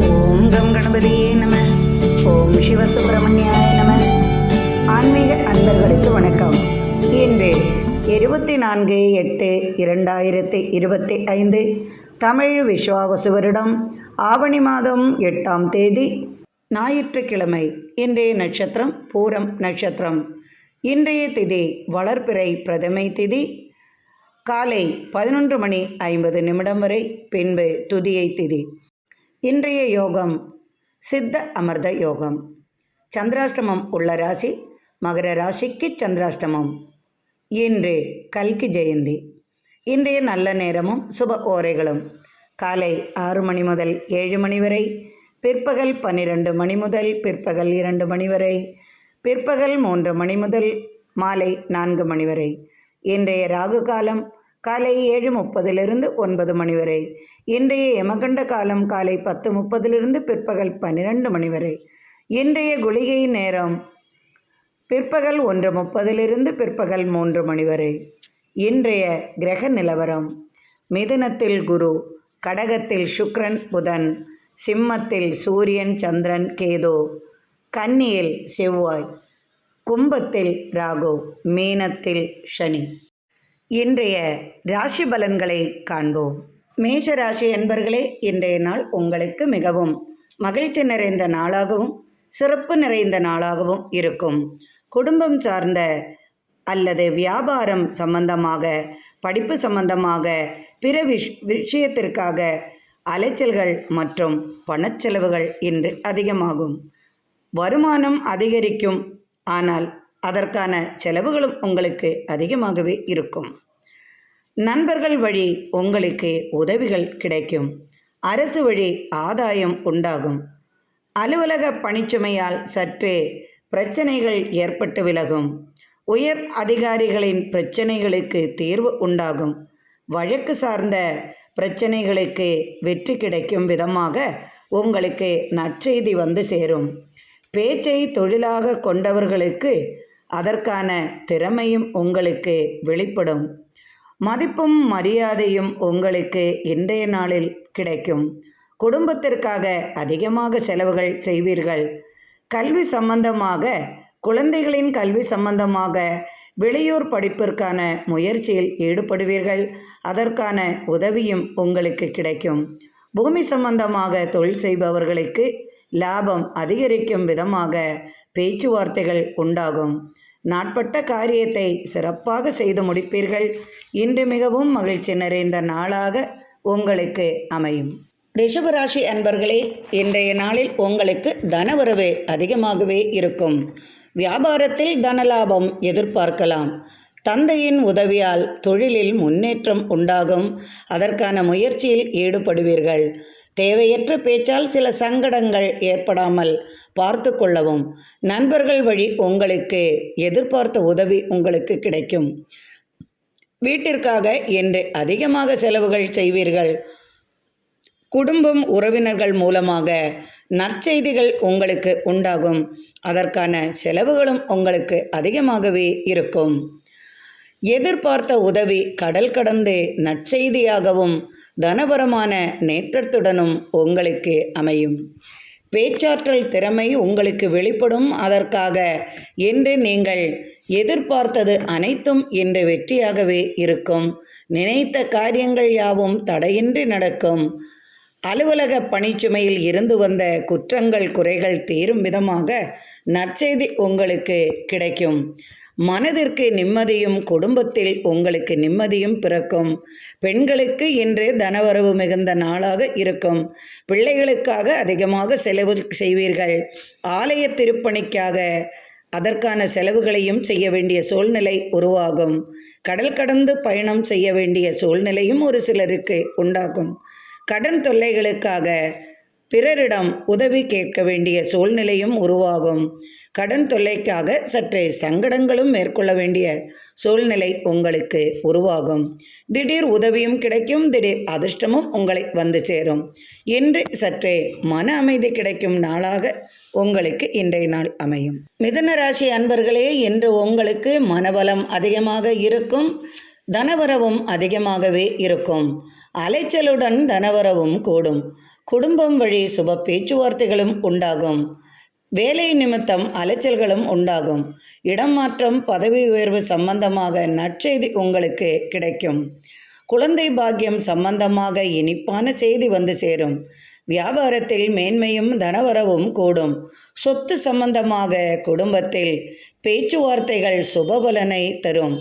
ஓம் come கணபதியே நம. ஓம் சிவசுப்பிரமணியாய நம. ஆன்மீக அன்பர்களுக்கு வணக்கம். இன்று 24/8/2025 தமிழ் விஸ்வாவசு வருடம் ஆவணி மாதம் 8ஆம் தேதி ஞாயிற்றுக்கிழமை. இன்றைய நட்சத்திரம் பூரம் நட்சத்திரம். இன்றைய திதி வளர்பிறை பிரதமை திதி காலை 11:50 வரை, பின்பு துதியை திதி. இன்றைய யோகம் சித்த அமிர்த யோகம். சந்திராஷ்டமம் உள்ள ராசி மகர ராசிக்கு சந்திராஷ்டமம். இன்று கல்கி ஜெயந்தி. இன்றைய நல்ல நேரமும் சுப ஓரைகளும் காலை 6 மணி முதல் 7 மணி வரை, பிற்பகல் 12 மணி முதல் பிற்பகல் 2 மணி வரை, பிற்பகல் 3 மணி முதல் மாலை 4 மணி வரை. இன்றைய ராகு காலம் காலை 7:30 9 மணி வரை. இன்றைய யமகண்ட காலம் காலை 10:30 பிற்பகல் 12 மணி வரை. இன்றைய குளிகை நேரம் பிற்பகல் 1:30 பிற்பகல் 3 மணி வரை. இன்றைய கிரக நிலவரம்: மிதுனத்தில் குரு, கடகத்தில் சுக்கிரன் புதன், சிம்மத்தில் சூரியன் சந்திரன் கேது, கன்னியில் செவ்வாய், கும்பத்தில் ராகு, மீனத்தில் சனி. இன்றைய ராசி பலன்களை காண்போம். மேஷ ராசி அன்பர்களே, இன்றைய நாள் உங்களுக்கு மிகவும் மகிழ்ச்சி நிறைந்த நாளாகவும் சிறப்பு நிறைந்த நாளாகவும் இருக்கும். குடும்பம் சார்ந்த அல்லது வியாபாரம் சம்பந்தமாக, படிப்பு சம்பந்தமாக, பிற விஷயத்திற்காக அலைச்சல்கள் மற்றும் பணச்செலவுகள் இன்று அதிகமாகும். வருமானம் அதிகரிக்கும், ஆனால் அதற்கான செலவுகளும் உங்களுக்கு அதிகமாகவே இருக்கும். நண்பர்கள் வழி உங்களுக்கு உதவிகள் கிடைக்கும். அரசு வழி ஆதாயம் உண்டாகும். அலுவலக பணிச்சுமையால் சற்று பிரச்சனைகள் ஏற்பட்டு விலகும். உயர் அதிகாரிகளின் பிரச்சனைகளுக்கு தீர்வு உண்டாகும். வழக்கு சார்ந்த பிரச்சனைகளுக்கு வெற்றி கிடைக்கும் விதமாக உங்களுக்கு நற்செய்தி வந்து சேரும். பேச்சை தொழிலாக கொண்டவர்களுக்கு அதற்கான திறமையும் உங்களுக்கு வெளிப்படும். மதிப்பும் மரியாதையும் உங்களுக்கு இன்றைய நாளில் கிடைக்கும். குடும்பத்திற்காக அதிகமாக செலவுகள் செய்வீர்கள். கல்வி சம்பந்தமாக, குழந்தைகளின் கல்வி சம்பந்தமாக வெளியூர் படிப்பிற்கான முயற்சியில் ஈடுபடுவீர்கள். அதற்கான உதவியும் உங்களுக்கு கிடைக்கும். பூமி சம்பந்தமாக தொழில் செய்பவர்களுக்கு லாபம் அதிகரிக்கும் விதமாக பேச்சுவார்த்தைகள் உண்டாகும். நாட்பட்ட காரியத்தை சிறப்பாக செய்து முடிப்பீர்கள். இன்று மிகவும் மகிழ்ச்சி நிறைந்த நாளாக உங்களுக்கு அமையும். ரிஷபராசி அன்பர்களே, இன்றைய நாளில் உங்களுக்கு தனவரவு அதிகமாகவே இருக்கும். வியாபாரத்தில் தனலாபம் எதிர்பார்க்கலாம். தந்தையின் உதவியால் தொழிலில் முன்னேற்றம் உண்டாகும். அதற்கான முயற்சியில் ஈடுபடுவீர்கள். தேவையற்ற பேச்சால் சில சங்கடங்கள் ஏற்படாமல் பார்த்து கொள்ளவும். நண்பர்கள் வழி உங்களுக்கு எதிர்பார்த்த உதவி உங்களுக்கு கிடைக்கும். வீட்டிற்காக இன்று அதிகமாக செலவுகள் செய்வீர்கள். குடும்பம் உறவினர்கள் மூலமாக நற்செய்திகள் உங்களுக்கு உண்டாகும். அதற்கான செலவுகளும் உங்களுக்கு அதிகமாகவே இருக்கும். எதிர்பார்த்த உதவி கடல் கடந்து நற்செய்தியாகவும் தனபரமான நேற்றத்துடனும் உங்களுக்கு அமையும். பேச்சாற்றல் திறமை உங்களுக்கு வெளிப்படும். அதற்காக இன்று நீங்கள் எதிர்பார்த்தது அனைத்தும் இன்று வெற்றியாகவே இருக்கும். நினைத்த காரியங்கள் யாவும் தடையின்றி நடக்கும். அலுவலக பணிச்சுமையில் இருந்து வந்த குற்றங்கள் குறைகள் தீரும் விதமாக நற்செய்தி உங்களுக்கு கிடைக்கும். மனதிற்கு நிம்மதியும் குடும்பத்தில் உங்களுக்கு நிம்மதியும் பிறக்கும். பெண்களுக்கு இன்று தனவரவு மிகுந்த நாளாக இருக்கும். பிள்ளைகளுக்காக அதிகமாக செலவு செய்வீர்கள். ஆலய திருப்பணிக்காக அதற்கான செலவுகளையும் செய்ய வேண்டிய சூழ்நிலை உருவாகும். கடல் கடந்து பயணம் செய்ய வேண்டிய சூழ்நிலையும் ஒரு சிலருக்கு உண்டாகும். கடன் தொல்லைகளுக்காக பிறரிடம் உதவி கேட்க வேண்டிய சூழ்நிலையும் உருவாகும். கடன் தொல்லைக்காக சற்றே சங்கடங்களும் மேற்கொள்ள வேண்டிய சூழ்நிலை உங்களுக்கு உருவாகும். திடீர் உதவியும் கிடைக்கும். திடீர் அதிர்ஷ்டமும் உங்களை வந்து சேரும். இன்று சற்றே மன அமைதி கிடைக்கும் நாளாக உங்களுக்கு இன்றைய நாள் அமையும். மிதுன ராசி அன்பர்களே, இன்று உங்களுக்கு மனபலம் அதிகமாக இருக்கும். தனவரவும் அதிகமாகவே இருக்கும். அலைச்சலுடன் தனவரவும் கூடும். குடும்பம் வழி சுப பேச்சுவார்த்தைகளும் உண்டாகும். வேலை நிமித்தம் அலைச்சல்களும் உண்டாகும். இடம் மாற்றம், பதவி உயர்வு சம்பந்தமாக நற்செய்தி உங்களுக்கு கிடைக்கும். குழந்தை பாக்கியம் சம்பந்தமாக இனிப்பான செய்தி வந்து சேரும். வியாபாரத்தில் மேன்மையும் தனவரவும் கூடும். சொத்து சம்பந்தமாக குடும்பத்தில் பேச்சுவார்த்தைகள் சுபபலனை தரும்.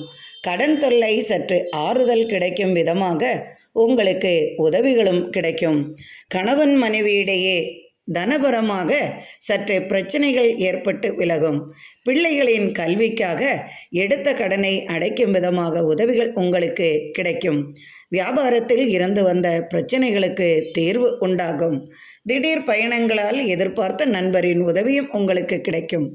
கடன் தொல்லை சற்று ஆறுதல் கிடைக்கும் விதமாக உங்களுக்கு உதவிகளும் கிடைக்கும். கணவன் மனைவியிடையே தனபரமாக சற்றே பிரச்சனைகள் ஏற்பட்டு விலகும். பிள்ளைகளின் கல்விக்காக எடுத்த கடனை அடைக்கும் விதமாக உதவிகள் உங்களுக்கு கிடைக்கும். வியாபாரத்தில் இருந்து வந்த பிரச்சனைகளுக்கு தீர்வு உண்டாகும். திடீர் பயணங்களால் எதிர்பார்த்த நண்பரின் உதவியும் உங்களுக்கு கிடைக்கும்.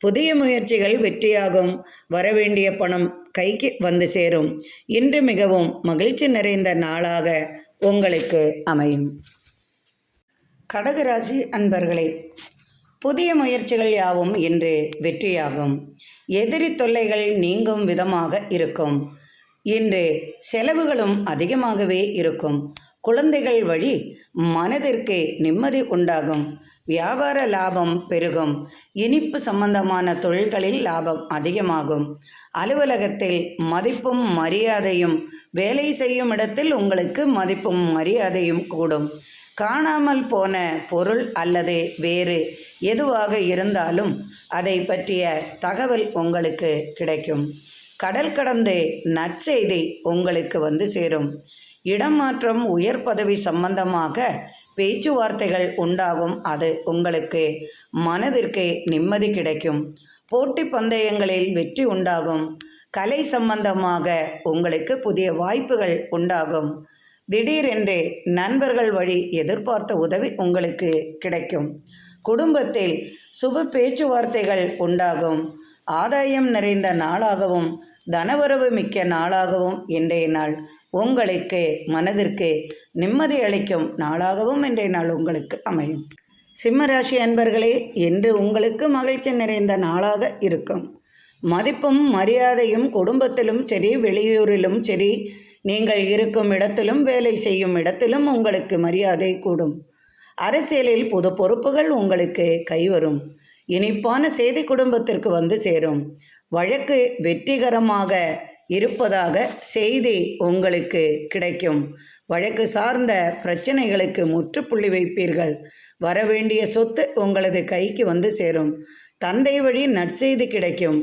புதிய முயற்சிகள் வெற்றியாகும். வரவேண்டிய பணம் கைக்கு வந்து சேரும். இன்று மிகவும் மகிழ்ச்சி நிறைந்த நாளாக உங்களுக்கு அமையும். கடகராசி அன்பர்களே, புதிய முயற்சிகள் யாவும் இன்று வெற்றியாகும். எதிரி தொல்லைகள் நீங்கும் விதமாக இருக்கும். இன்று செலவுகளும் அதிகமாகவே இருக்கும். குழந்தைகள் வழி மனதிற்கு நிம்மதி உண்டாகும். வியாபார லாபம் பெருகும். இனிப்பு சம்பந்தமான தொழில்களில் லாபம் அதிகமாகும். அலுவலகத்தில் மதிப்பும் மரியாதையும், வேலை செய்யும் இடத்தில் உங்களுக்கு மதிப்பும் மரியாதையும் கூடும். காணாமல் போன பொருள் அல்லது வேறு எதுவாக இருந்தாலும் அதை பற்றிய தகவல் உங்களுக்கு கிடைக்கும். கடல் கடந்து நற்செய்தி உங்களுக்கு வந்து சேரும். இடமாற்றம், உயர் பதவி சம்பந்தமாக பேச்சுவார்த்தைகள் உண்டாகும். அது உங்களுக்கு மனதிற்கு நிம்மதி கிடைக்கும். போட்டி பந்தயங்களில் வெற்றி உண்டாகும். கலை சம்பந்தமாக உங்களுக்கு புதிய வாய்ப்புகள் உண்டாகும். திடீரென்று நண்பர்கள் வழி எதிர்பார்த்த உதவி உங்களுக்கு கிடைக்கும். குடும்பத்தில் சுப பேச்சுவார்த்தைகள் உண்டாகும். ஆதாயம் நிறைந்த நாளாகவும் தனவரவு மிக்க நாளாகவும் இன்றைய நாள் உங்களுக்கு மனதிற்கு நிம்மதி அளிக்கும் நாளாகவும் இன்றைய நாள் உங்களுக்கு அமையும். சிம்மராசி அன்பர்களே, இன்று உங்களுக்கு மகிழ்ச்சி நிறைந்த நாளாக இருக்கும். மதிப்பும் மரியாதையும் குடும்பத்திலும் சரி, வெளியூரிலும் சரி, நீங்கள் இருக்கும் இடத்திலும் வேலை செய்யும் இடத்திலும் உங்களுக்கு மரியாதை கூடும். அரசியலில் புது பொறுப்புகள் உங்களுக்கு கைவரும். இனிப்பான செய்தி குடும்பத்திற்கு வந்து சேரும். வழக்கு வெற்றிகரமாக இருப்பதாக செய்தி உங்களுக்கு கிடைக்கும். வழக்கு சார்ந்த பிரச்சனைகளுக்கு முற்றுப்புள்ளி வைப்பீர்கள். வரவேண்டிய சொத்து உங்களது கைக்கு வந்து சேரும். தந்தை வழி நற்செய்தி கிடைக்கும்.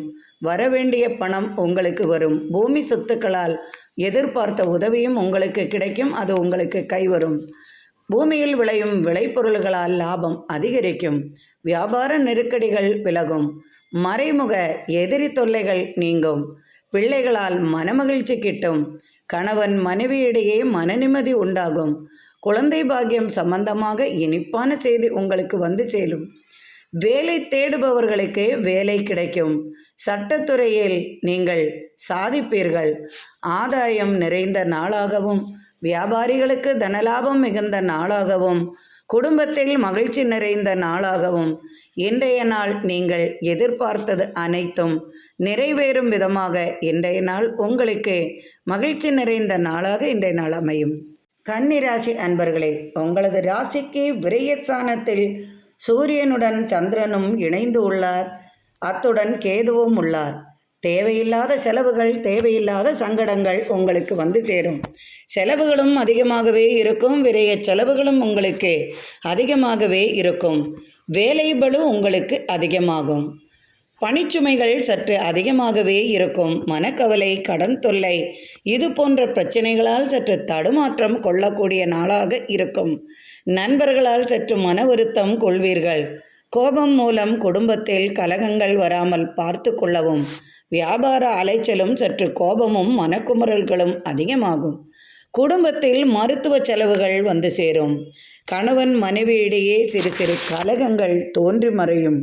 வரவேண்டிய பணம் உங்களுக்கு வரும். பூமி சொத்துக்களால் எதிர்பார்த்த உதவியும் உங்களுக்கு கிடைக்கும். அது உங்களுக்கு கைவரும். பூமியில் விளையும் விளைபொருள்களால் லாபம் அதிகரிக்கும். வியாபார நெருக்கடிகள் விலகும். மறைமுக எதிரி தொல்லைகள் நீங்கும். பிள்ளைகளால் மனமகிழ்ச்சி கிட்டும். கணவன் மனைவியிடையே மனநிம்மதி உண்டாகும். குழந்தை பாக்கியம் சம்பந்தமாக இனிப்பான செய்தி உங்களுக்கு வந்து சேரும். வேலை தேடுபவர்களுக்கு வேலை கிடைக்கும். சட்டத்துறையில் நீங்கள் சாதிப்பீர்கள். ஆதாயம் நிறைந்த நாளாகவும், வியாபாரிகளுக்கு தனலாபம் மிகுந்த நாளாகவும், குடும்பத்தில் மகிழ்ச்சி நிறைந்த நாளாகவும் இன்றைய நாள் நீங்கள் எதிர்பார்த்தது அனைத்தும் நிறைவேறும் விதமாக இன்றைய நாள் உங்களுக்கு மகிழ்ச்சி நிறைந்த நாளாக இன்றைய நாள் அமையும். கன்னிராசி அன்பர்களே, உங்களது ராசிக்கு விரயஸ்தானத்தில் சூரியனுடன் சந்திரனும் இணைந்து உள்ளார். அத்துடன் கேதுவும் உள்ளார். தேவையில்லாத செலவுகள், தேவையில்லாத சங்கடங்கள் உங்களுக்கு வந்து சேரும். செலவுகளும் அதிகமாகவே இருக்கும். விரைய செலவுகளும் உங்களுக்கு அதிகமாகவே இருக்கும். வேலை பளு உங்களுக்கு அதிகமாகும். பணிச்சுமைகள் சற்று அதிகமாகவே இருக்கும். மனக்கவலை, கடன் தொல்லை, இது போன்ற பிரச்சனைகளால் சற்று தடுமாற்றம் கொள்ளக்கூடிய நாளாக இருக்கும். நண்பர்களால் சற்று மன வருத்தம் கொள்வீர்கள். கோபம் மூலம் குடும்பத்தில் கலகங்கள் வராமல் பார்த்து கொள்ளவும். வியாபார அலைச்சலும் சற்று கோபமும் மனக்குமுறல்களும் அதிகமாகும். குடும்பத்தில் மருத்துவ செலவுகள் வந்து சேரும். கணவன் மனைவியிடையே சிறு சிறு கலகங்கள் தோன்றி மறையும்.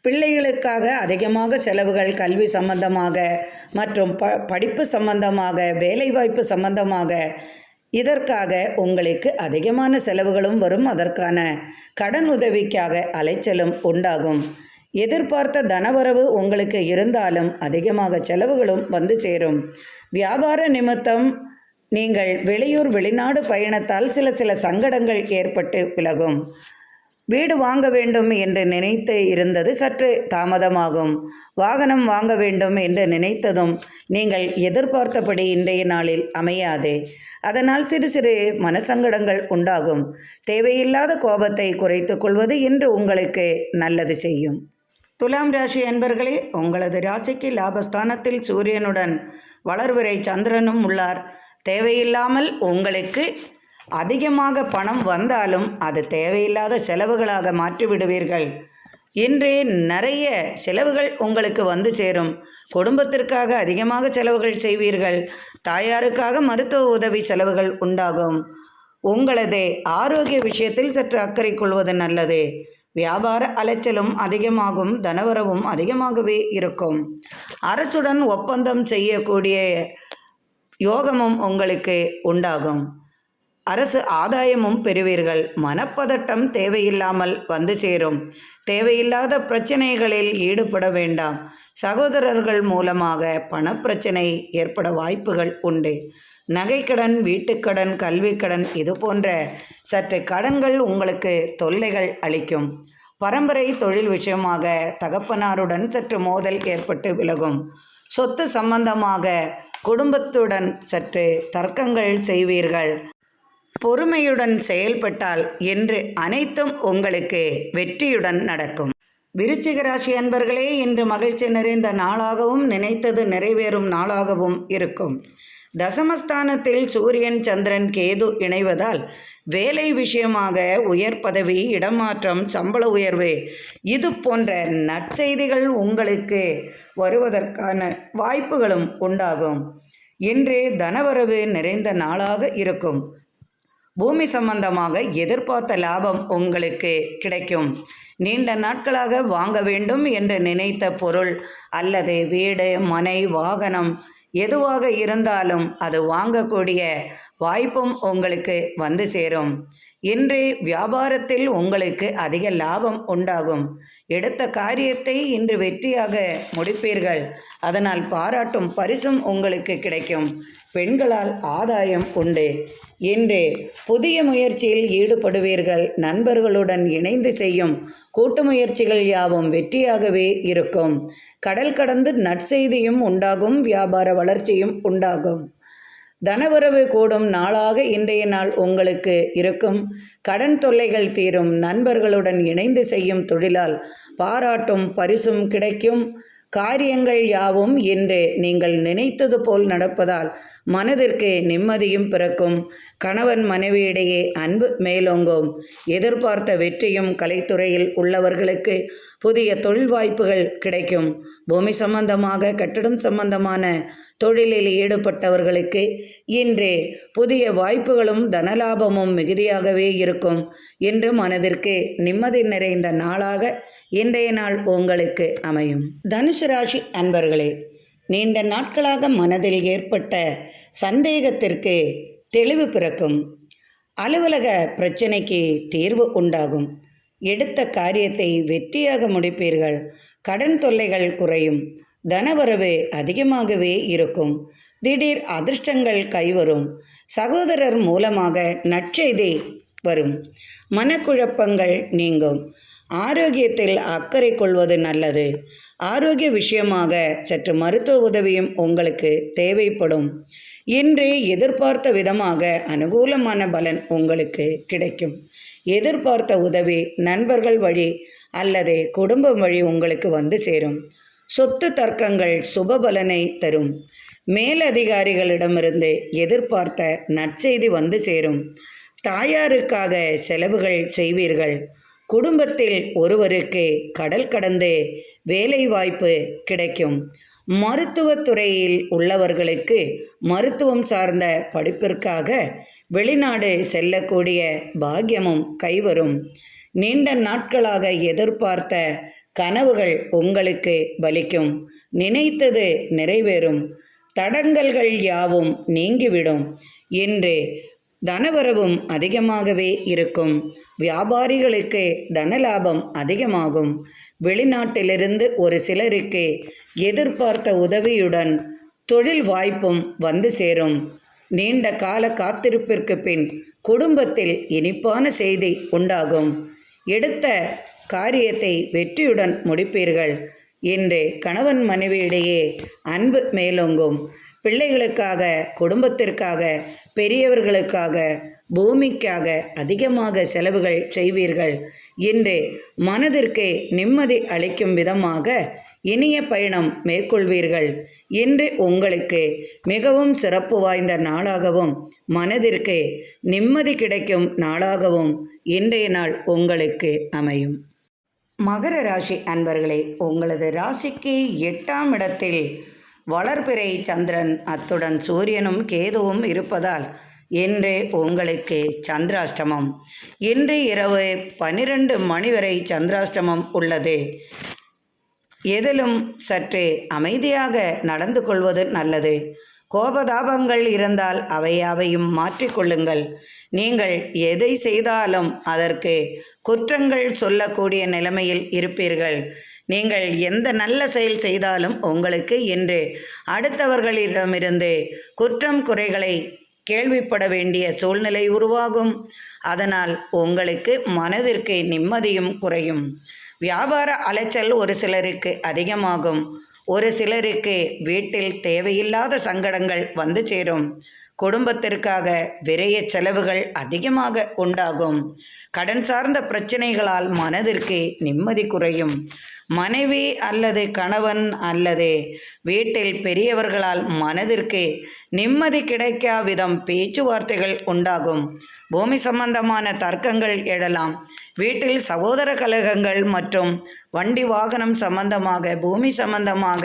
பிள்ளைகளுக்காக அதிகமாக செலவுகள், கல்வி சம்பந்தமாக மற்றும் படிப்பு சம்பந்தமாக, வேலைவாய்ப்பு சம்பந்தமாக, இதற்காக உங்களுக்கு அதிகமான செலவுகளும் வரும். அதற்கான கடன் உதவிக்காக அலைச்சலும் உண்டாகும். எதிர்பார்த்த தனவரவு உங்களுக்கு இருந்தாலும் அதிகமாக செலவுகளும் வந்து சேரும். வியாபார நிமித்தம் நீங்கள் வெளியூர் வெளிநாடு பயணத்தால் சில சங்கடங்கள் ஏற்பட்டு விலகும். வீடு வாங்க வேண்டும் என்று நினைத்து இருந்தது சற்று தாமதமாகும். வாகனம் வாங்க வேண்டும் என்று நினைத்ததும் நீங்கள் எதிர்பார்த்தபடி இன்றைய நாளில் அமையாது. அதனால் சிறு மனசங்கடங்கள் உண்டாகும். தேவையில்லாத கோபத்தை குறைத்து கொள்வது இன்று உங்களுக்கு நல்லது செய்யும். துலாம் ராசி அன்பர்களே, உங்களது ராசிக்கு லாபஸ்தானத்தில் சூரியனுடன் வளர்விரை சந்திரனும் உள்ளார். தேவையில்லாமல் உங்களுக்கு அதிகமாக பணம் வந்தாலும் அது தேவையில்லாத செலவுகளாக மாற்றிவிடுவீர்கள். இன்று நிறைய செலவுகள் உங்களுக்கு வந்து சேரும். குடும்பத்திற்காக அதிகமாக செலவுகள் செய்வீர்கள். தாயாருக்காக மருத்துவ உதவி செலவுகள் உண்டாகும். உங்களது ஆரோக்கிய விஷயத்தில் சற்று அக்கறை கொள்வது நல்லது. வியாபார அலைச்சலும் அதிகமாகும். தனவரவும் அதிகமாகவே இருக்கும். அரசுடன் ஒப்பந்தம் செய்யக்கூடிய யோகமும் உங்களுக்கு உண்டாகும். அரசு ஆதாயமும் பெறுவீர்கள். மனப்பதட்டம் தேவையில்லாமல் வந்து சேரும். தேவையில்லாத பிரச்சனைகளில் ஈடுபட வேண்டாம். சகோதரர்கள் மூலமாக பணப்பிரச்சனை ஏற்பட வாய்ப்புகள் உண்டு. நகைக்கடன், வீட்டுக்கடன், கல்விக்கடன் இது போன்ற சற்று கடன்கள் உங்களுக்கு தொல்லைகள் அளிக்கும். பரம்பரை தொழில் விஷயமாக தகப்பனாருடன் சற்று மோதல் ஏற்பட்டு விலகும். சொத்து சம்பந்தமாக குடும்பத்துடன் சற்று தர்க்கங்கள் செய்வீர்கள். பொறுமையுடன் செயல்பட்டால் என்று அனைத்தும் உங்களுக்கு வெற்றியுடன் நடக்கும். விருச்சிக ராசி அன்பர்களே, இன்று மகிழ்ச்சி நிறைந்த நாளாகவும் நினைத்தது நிறைவேறும் நாளாகவும் இருக்கும். தசமஸ்தானத்தில் சூரியன், சந்திரன், கேது இணைவதால் வேலை விஷயமாக உயர் பதவி, இடமாற்றம், சம்பள உயர்வு இது போன்ற நற்செய்திகள் உங்களுக்கு வருவதற்கான வாய்ப்புகளும் உண்டாகும். இன்று தனவரவு நிறைந்த நாளாக இருக்கும். பூமி சம்பந்தமாக எதிர்பார்த்த லாபம் உங்களுக்கு கிடைக்கும். நீண்ட நாட்களாக வாங்க வேண்டும் என்று நினைத்த பொருள் அல்லது வீடு, மனை, வாகனம் எதுவாக இருந்தாலும் அது வாங்கக்கூடிய வாய்ப்பும் உங்களுக்கு வந்து சேரும். இன்று வியாபாரத்தில் உங்களுக்கு அதிக லாபம் உண்டாகும். எடுத்த காரியத்தை இன்று வெற்றியாக முடிப்பீர்கள். அதனால் பாராட்டும் பரிசும் உங்களுக்கு கிடைக்கும். பெண்களால் ஆதாயம் உண்டு. இன்று புதிய முயற்சியில் ஈடுபடுவீர்கள். நண்பர்களுடன் இணைந்து செய்யும் கூட்டு முயற்சிகள் யாவும் வெற்றியாகவே இருக்கும். கடல் கடந்து நற்செய்தியும் உண்டாகும். வியாபார வளர்ச்சியும் உண்டாகும். தனவரவு கூடும் நாளாக இன்றைய நாள் உங்களுக்கு இருக்கும். கடன் தொல்லைகள் தீரும். நண்பர்களுடன் இணைந்து செய்யும் தொழிலால் பாராட்டும் பரிசும் கிடைக்கும். காரியங்கள் யாவும் இன்று நீங்கள் நினைத்தது போல் நடப்பதால் மனதிற்கு நிம்மதியும் பிறக்கும். கணவன் மனைவியிடையே அன்பு மேலோங்கும். எதிர்பார்த்த வெற்றியும். கலைத்துறையில் உள்ளவர்களுக்கு புதிய தொழில் வாய்ப்புகள் கிடைக்கும். பூமி சம்பந்தமாக, கட்டடம் சம்பந்தமான தொழிலில் ஈடுபட்டவர்களுக்கு இன்று புதிய வாய்ப்புகளும் தனலாபமும் மிகுதியாகவே இருக்கும். இன்று மனதிற்கு நிம்மதி நிறைந்த நாளாக இன்றைய நாள் உங்களுக்கு அமையும். தனுசு ராசி அன்பர்களே, நீண்ட நாட்களாக மனதில் ஏற்பட்ட சந்தேகத்திற்கு தெளிவு பிறக்கும். அலுவலக பிரச்சனைக்கு தீர்வு உண்டாகும். எடுத்த காரியத்தை வெற்றியாக முடிப்பீர்கள். கடன் தொல்லைகள் குறையும். தனவரவு அதிகமாகவே இருக்கும். திடீர் அதிர்ஷ்டங்கள் கைவரும். சகோதரர் மூலமாக நற்செய்தி வரும். மனக்குழப்பங்கள் நீங்கும். ஆரோக்கியத்தில் அக்கறை கொள்வது நல்லது. ஆரோக்கிய விஷயமாக சற்று மருத்துவ உதவியும் உங்களுக்கு தேவைப்படும். இன்று எதிர்பார்த்த விதமாக அனுகூலமான பலன் உங்களுக்கு கிடைக்கும். எதிர்பார்த்த உதவி நண்பர்கள் வழி அல்லது குடும்பம் வழி உங்களுக்கு வந்து சேரும். சொத்து தர்க்கங்கள் சுப பலனை தரும். மேலதிகாரிகளிடமிருந்து எதிர்பார்த்த நற்செய்தி வந்து சேரும். தாயாருக்காக செலவுகள் செய்வீர்கள். குடும்பத்தில் ஒருவருக்கு கடல் கடந்து வேலை வாய்ப்பு கிடைக்கும். மருத்துவத்துறையில் உள்ளவர்களுக்கு மருத்துவம் சார்ந்த படிப்பிற்காக வெளிநாடு செல்லக்கூடிய பாக்கியமும் கைவரும். நீண்ட நாட்களாக எதிர்பார்த்த கனவுகள் உங்களுக்கு பலிக்கும். நினைத்தது நிறைவேறும். தடங்கல்கள் யாவும் நீங்கிவிடும். இன்று தனவரவும் அதிகமாகவே இருக்கும். வியாபாரிகளுக்கு தனலாபம் அதிகமாகும். வெளிநாட்டிலிருந்து ஒரு சிலருக்கு எதிர்பார்த்த உதவியுடன் தொழில் வாய்ப்பும் வந்து சேரும். நீண்ட கால காத்திருப்பிற்கு பின் குடும்பத்தில் இனிப்பான செய்தி உண்டாகும். எடுத்த காரியத்தை வெற்றியுடன் முடிப்பீர்கள். இன்று கணவன் மனைவியிடையே அன்பு மேலோங்கும். பிள்ளைகளுக்காக, குடும்பத்திற்காக, பெரியவர்களுக்காக, பூமிக்காக அதிகமாக செலவுகள் செய்வீர்கள். இன்று மனதிற்கு நிம்மதி அளிக்கும் விதமாக இனிய பயணம் மேற்கொள்வீர்கள். இன்று உங்களுக்கு மிகவும் சிறப்பு வாய்ந்த நாளாகவும் மனதிற்கு நிம்மதி கிடைக்கும் நாளாகவும் இன்றைய நாள் உங்களுக்கு அமையும். மகர ராசி அன்பர்களே, உங்களது ராசிக்கு 8ஆம் இடத்தில் வளர்பிறை சந்திரன், அத்துடன் சூரியனும் கேதுவும் இருப்பதால் இன்று உங்களுக்கு சந்திராஷ்டமம். இன்று இரவு 12 மணி வரை சந்திராஷ்டமம் உள்ளது. எதிலும் சற்று அமைதியாக நடந்து கொள்வது நல்லது. கோபதாபங்கள் இருந்தால் அவையாவையும் மாற்றிக்கொள்ளுங்கள். நீங்கள் எதை செய்தாலும் அதற்கு குற்றங்கள் சொல்லக்கூடிய நிலைமையில் இருப்பீர்கள். நீங்கள் எந்த நல்ல செயல் செய்தாலும் உங்களுக்கு இன்று அடுத்தவர்களிடமிருந்து குற்றம் குறைகளை கேள்விப்பட வேண்டிய சூழ்நிலை உருவாகும். அதனால் உங்களுக்கு மனதிற்கு நிம்மதியும் குறையும். வியாபார அலைச்சல் ஒரு சிலருக்கு அதிகமாகும். ஒரு சிலருக்கு வீட்டில் தேவையில்லாத சங்கடங்கள் வந்து சேரும். குடும்பத்திற்காக விரைய செலவுகள் அதிகமாக உண்டாகும். கடன் சார்ந்த பிரச்சனைகளால் மனதிற்கு நிம்மதி குறையும். மனைவி அல்லது கணவன் அல்லது வீட்டில் பெரியவர்களால் மனதிற்கு நிம்மதி கிடைக்கா விதம் பேச்சுவார்த்தைகள் உண்டாகும். பூமி சம்பந்தமான தர்க்கங்கள் எழலாம். வீட்டில் சகோதர கலகங்கள் மற்றும் வண்டி வாகனம் சம்பந்தமாக, பூமி சம்பந்தமாக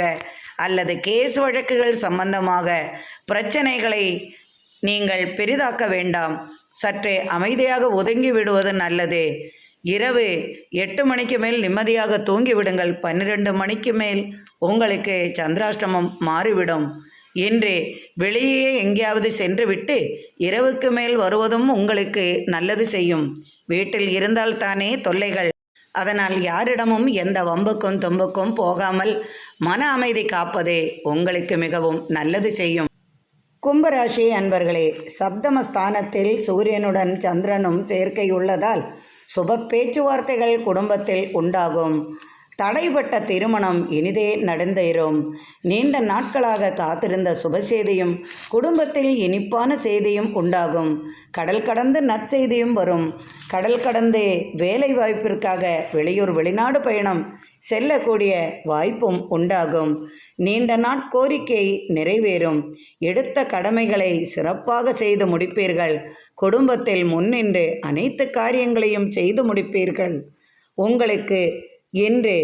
அல்லது கேஸ் வழக்குகள் சம்பந்தமாக பிரச்சனைகளை நீங்கள் பெரிதாக்க வேண்டாம். சற்றே அமைதியாக ஒதுங்கி விடுவது நல்லது. இரவு 8 மணிக்கு மேல் நிம்மதியாக தூங்கிவிடுங்கள். 12 மணிக்கு மேல் உங்களுக்கு சந்திராஷ்டமம் மாறிவிடும். இன்று வெளியே எங்கேயாவது சென்று விட்டு இரவுக்கு மேல் வருவதும் உங்களுக்கு நல்லது செய்யும். வீட்டில் இருந்தால் தானே தொல்லைகள். அதனால் யாரிடமும் எந்த வம்புக்கும் தும்புக்கும் போகாமல் மன அமைதி காப்பது உங்களுக்கு மிகவும் நல்லது செய்யும். கும்பராசி அன்பர்களே, சப்தமஸ்தானத்தில் சூரியனுடன் சந்திரனும் சேர்க்கை உள்ளதால் சுப பேச்சுவார்த்தைகள் குடும்பத்தில் உண்டாகும். தடைப்பட்ட திருமணம் இனிதே நடந்தேறும். நீண்ட நாட்களாக காத்திருந்த சுப செய்தியும் குடும்பத்தில் இனிப்பான செய்தியும் உண்டாகும். கடல் கடந்து நற்செய்தியும் வரும். கடல் கடந்து வேலை வாய்ப்பிற்காக வெளியூர் வெளிநாடு பயணம் செல்லக்கூடிய வாய்ப்பும் உண்டாகும். நீண்ட நாட்கோரிக்கை நிறைவேறும். எடுத்த கடமைகளை சிறப்பாக செய்து முடிப்பீர்கள். குடும்பத்தில் முன்னின்று அனைத்து காரியங்களையும் செய்து முடிப்பீர்கள். உங்களுக்கு இன்று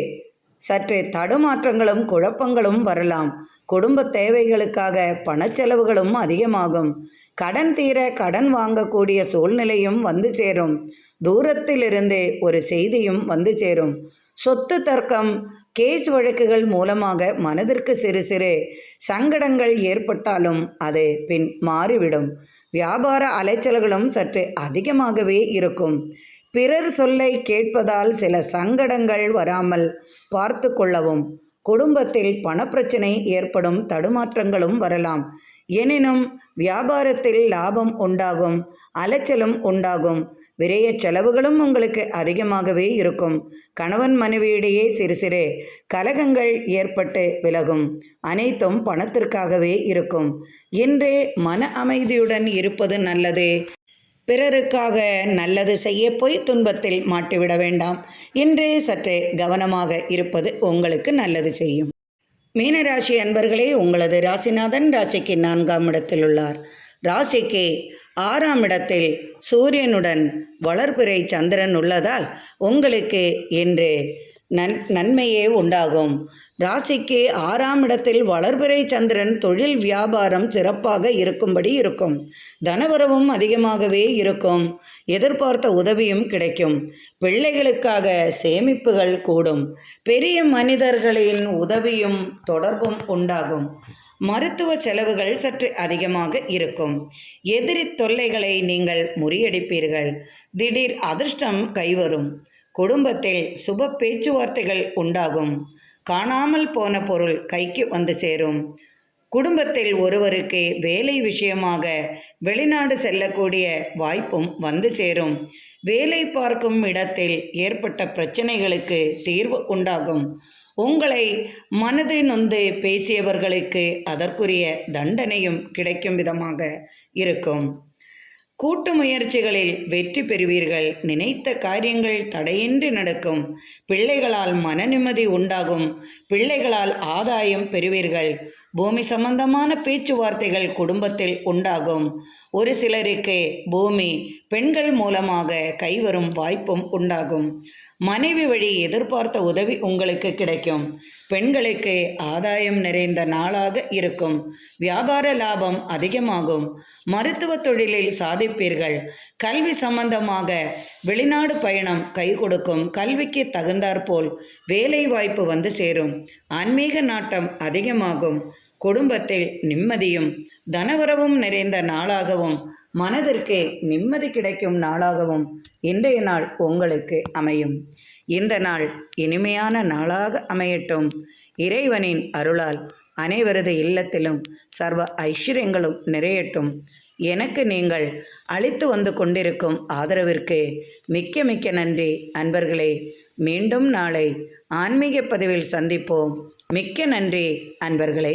சற்று தடுமாற்றங்களும் குழப்பங்களும் வரலாம். குடும்ப தேவைகளுக்காக பணச்செலவுகளும் அதிகமாகும். கடன் தீர கடன் வாங்கக்கூடிய சூழ்நிலையும் வந்து சேரும். தூரத்திலிருந்து ஒரு செய்தியும் வந்து சேரும். சொத்து தர்க்கம், கேஸ் வழக்குகள் மூலமாக மனதிற்கு சிறு சிறு சங்கடங்கள் ஏற்பட்டாலும் அது பின் மாறிவிடும். வியாபார அலைச்சல்களும் சற்று அதிகமாகவே இருக்கும். பிறர் சொல்லை கேட்பதால் சில சங்கடங்கள் வராமல் பார்த்து கொள்ளவும். குடும்பத்தில் பணப்பிரச்சனை ஏற்படும், தடுமாற்றங்களும் வரலாம். எனினும் வியாபாரத்தில் லாபம் உண்டாகும், அலைச்சலும் உண்டாகும். விரைய செலவுகளும் உங்களுக்கு அதிகமாகவே இருக்கும். கணவன் மனைவியிடையே சிறு சிறு கலகங்கள் ஏற்பட்டு விலகும். அனைத்தும் பணத்திற்காகவே இருக்கும். இன்றே மன அமைதியுடன் இருப்பது நல்லது. பிறருக்காக நல்லது செய்ய போய் துன்பத்தில் மாட்டிவிட வேண்டாம். இன்று சற்றே கவனமாக இருப்பது உங்களுக்கு நல்லது செய்யும். மீனராசி அன்பர்களே, உங்களது ராசிநாதன் ராசிக்கு 4ஆம் இடத்தில் உள்ளார். ராசிக்கு 6ஆம் இடத்தில் சூரியனுடன் வளர்பிறை சந்திரன் உள்ளதால் உங்களுக்கு இன்று நன்மையே உண்டாகும். ராசிக்கு 6ஆம் இடத்தில் வளர்பிறை சந்திரன் தொழில் வியாபாரம் சிறப்பாக இருக்கும்படி இருக்கும். தனவரவும் அதிகமாகவே இருக்கும். எதிர்பார்த்த உதவியும் கிடைக்கும். பிள்ளைகளுக்காக சேமிப்புகள் கூடும். பெரிய மனிதர்களின் உதவியும் தொடர்பும் உண்டாகும். மருத்துவ செலவுகள் சற்று அதிகமாக இருக்கும். எதிரி தொல்லைகளை நீங்கள் முறியடிப்பீர்கள். திடீர் அதிர்ஷ்டம் கைவரும். குடும்பத்தில் சுப பேச்சுவார்த்தைகள் உண்டாகும். காணாமல் போன பொருள் கைக்கு வந்து சேரும். குடும்பத்தில் ஒருவருக்கு வேலை விஷயமாக வெளிநாடு செல்லக்கூடிய வாய்ப்பும் வந்து சேரும். வேலை பார்க்கும் இடத்தில் ஏற்பட்ட பிரச்சனைகளுக்கு தீர்வு உண்டாகும். உங்களை மனது நொந்து பேசியவர்களுக்கு அதற்குரிய தண்டனையும் கிடைக்கும் விதமாக இருக்கும். கூட்டு முயற்சிகளில் வெற்றி பெறுவீர்கள். நினைத்த காரியங்கள் தடையின்றி நடக்கும். பிள்ளைகளால் மன நிம்மதி உண்டாகும். பிள்ளைகளால் ஆதாயம் பெறுவீர்கள். பூமி சம்பந்தமான பேச்சுவார்த்தைகள் குடும்பத்தில் உண்டாகும். ஒரு சிலருக்கு பூமி பெண்கள் மூலமாக கைவரும் வாய்ப்பும் உண்டாகும். மனைவி வழி எதிர்பார்த்த உதவி உங்களுக்கு கிடைக்கும். பெண்களுக்கு ஆதாயம் நிறைந்த நாளாக இருக்கும். வியாபார லாபம் அதிகமாகும். மருத்துவ தொழிலில் சாதிப்பீர்கள். கல்வி சம்பந்தமாக வெளிநாடு பயணம் கை கொடுக்கும். கல்விக்கு தகுந்தாற்போல் வேலை வாய்ப்பு வந்து சேரும். ஆன்மீக நாட்டம் அதிகமாகும். குடும்பத்தில் நிம்மதியும் தனவரவும் நிறைந்த நாளாகவும் மனதிற்கு நிம்மதி கிடைக்கும் நாளாகவும் இன்றைய நாள் உங்களுக்கு அமையும். இந்த நாள் இனிமையான நாளாக அமையட்டும். இறைவனின் அருளால் அனைவரது இல்லத்திலும் சர்வ ஐஸ்வர்யங்களும் நிறையட்டும். எனக்கு நீங்கள் அளித்து வந்து கொண்டிருக்கும் ஆதரவிற்கு மிக்க மிக்க நன்றி அன்பர்களே. மீண்டும் நாளை ஆன்மீக பதிவில் சந்திப்போம். மிக்க நன்றி அன்பர்களே.